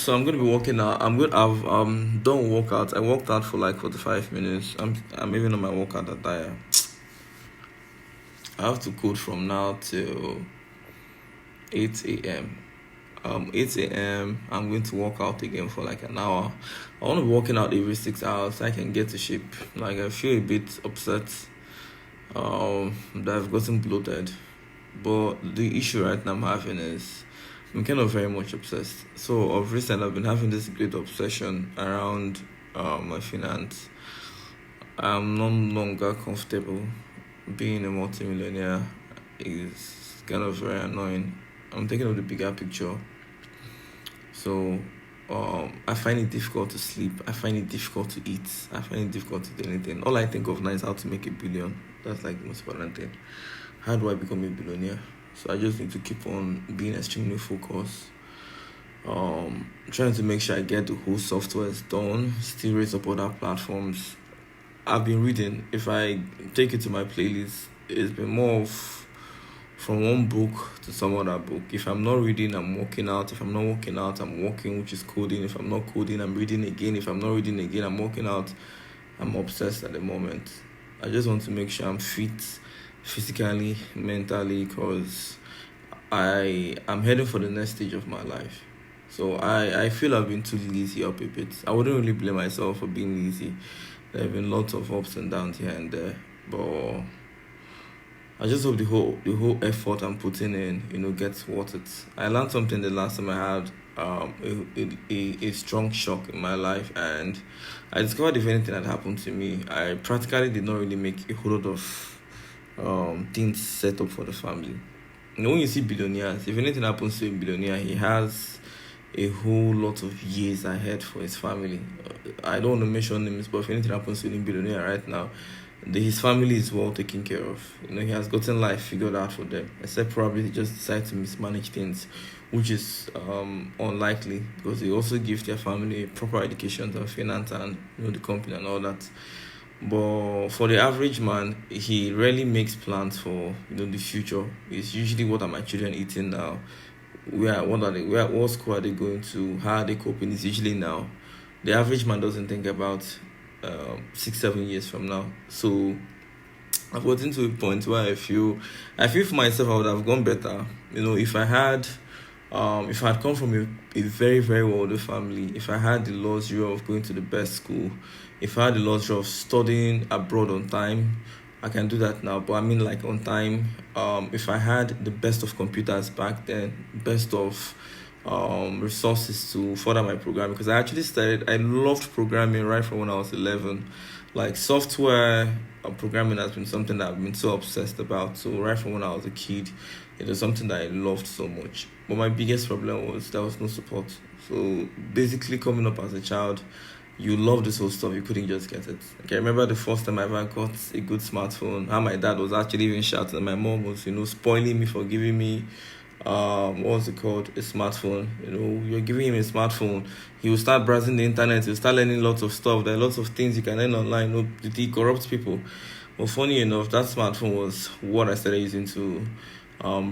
So I'm gonna be working out. I've done workout. I worked out for like 45 minutes. I'm even on my workout attire. I have to code from now till 8 a.m. 8 a.m. I'm going to work out again for like an hour. I want to be working out every 6 hours so I can get to shape. Like I feel a bit upset that I've gotten bloated. But the issue right now I'm having is I'm kind of very much obsessed. So of recent I've been having this great obsession around my finance. I'm no longer comfortable being a multimillionaire is kind of very annoying. I'm thinking of the bigger picture. So I find it difficult to sleep. I find it difficult to eat. I find it difficult to do anything. All I think of now is how to make a billion. That's like the most important thing. How do I become a billionaire? So I just need to keep on being extremely focused. Trying to make sure I get the whole software done. Still raise up other platforms. I've been reading. If I take it to my playlist, it's been more of from one book to some other book. If I'm not reading, I'm working out. If I'm not working out, I'm working, which is coding. If I'm not coding, I'm reading again. If I'm not reading again, I'm working out. I'm obsessed at the moment. I just want to make sure I'm fit physically, mentally, because I'm heading for the next stage of my life. So I feel I've been too lazy up a bit. I wouldn't really blame myself for being lazy. There have been lots of ups and downs here and there, but I just hope the whole effort I'm putting in, gets worth it. I learned something the last time I had a strong shock in my life, and I discovered if anything had happened to me, I practically did not really make a whole lot of things set up for the family. When you see billionaires, if anything happens to a billionaire, he has a whole lot of years ahead for his family. I don't want to mention names, but if anything happens to a billionaire right now, his family is well taken care of. He has gotten life figured out for them, except probably he just decided to mismanage things, which is unlikely because they also give their family a proper education on finance and the company and all that. But for the average man, he rarely makes plans for the future. It's usually, what are my children eating now? What school are they going to? How are they coping? It's usually now. The average man doesn't think about 6-7 years from now. So I've gotten to a point where I feel for myself I would have gone better. If I had come from a very, very wealthy family, if I had the luxury of going to the best school, if I had the luxury of studying abroad on time, I can do that now. But I mean, like, on time. If I had the best of computers back then, best of resources to further my programming, because I loved programming right from when I was 11. Like, software programming has been something that I've been so obsessed about. So right from when I was a kid, it was something that I loved so much. But my biggest problem was there was no support. So basically, coming up as a child, you love this whole stuff, you couldn't just get it. Okay, I remember the first time I ever got a good smartphone, how my dad was actually even shouting, and my mom was, spoiling me for giving me what was it called? A smartphone. You're giving him a smartphone. He will start browsing the internet, he'll start learning lots of stuff. There are lots of things you can learn online. He corrupts people. But funny enough, that smartphone was what I started using to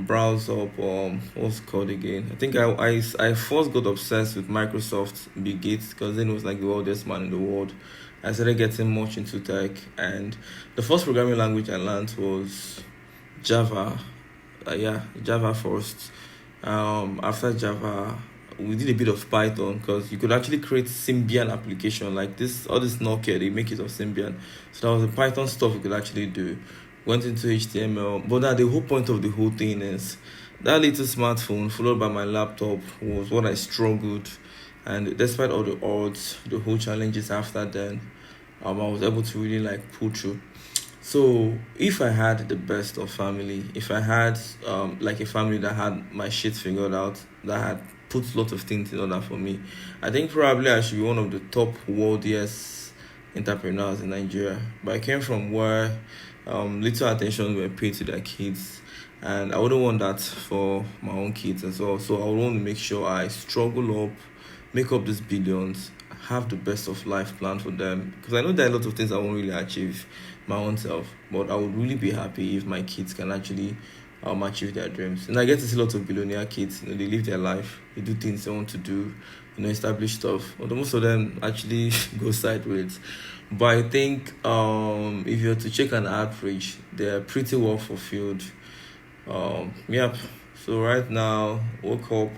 browse up what's it called again. I think I first got obsessed with Microsoft, Bill Gates, because then it was like the oldest man in the world. I started getting much into tech, and the first programming language I learned was Java. Java first. After Java, we did a bit of Python, because you could actually create Symbian application like this. All this Nokia, they make it of Symbian. So that was the Python stuff we could actually do. Went into HTML. But now the whole point of the whole thing is that little smartphone followed by my laptop was what I struggled. And despite all the odds, the whole challenges after then, I was able to really like pull through. So if I had the best of family, if I had like a family that had my shit figured out, that had put lots of things in order for me, I think probably I should be one of the top worldiest entrepreneurs in Nigeria. But I came from where little attention were paid to their kids, and I wouldn't want that for my own kids as well. So I would want to make sure I struggle up, make up these billions, have the best of life planned for them, because I know there are a lot of things I won't really achieve my own self, but I would really be happy if my kids can actually achieve their dreams. And I get to see lots of billionaire kids. They live their life, they do things they want to do, established stuff. Although most of them actually go sideways. But I think if you're to check an average, they're pretty well fulfilled. Yep. So right now, woke up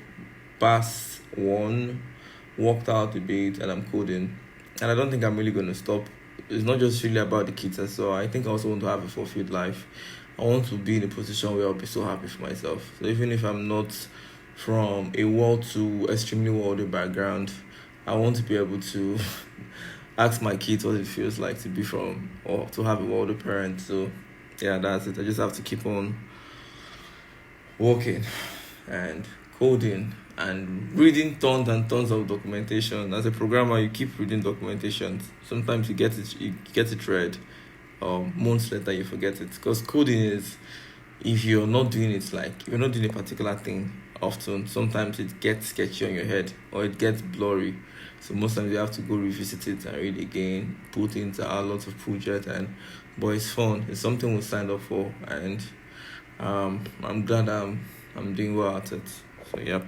past one, walked out a bit, and I'm coding. And I don't think I'm really gonna stop. It's not just really about the kids as well. I think I also want to have a fulfilled life. I want to be in a position where I'll be so happy for myself. So even if I'm not from a well to extremely wealthy background, I want to be able to ask my kids what it feels like to be from or to have a wealthy parent. So yeah, that's it. I just have to keep on working and coding and reading tons and tons of documentation. As a programmer, you keep reading documentation. Sometimes you get it read, months later you forget it. Because coding is, if you're not doing it, like if you're not doing a particular thing often, sometimes it gets sketchy on your head or it gets blurry. So most times you have to go revisit it and read again, put into a lot of project, and but it's fun. It's something we signed up for, and I'm glad I'm doing well at it. So yep.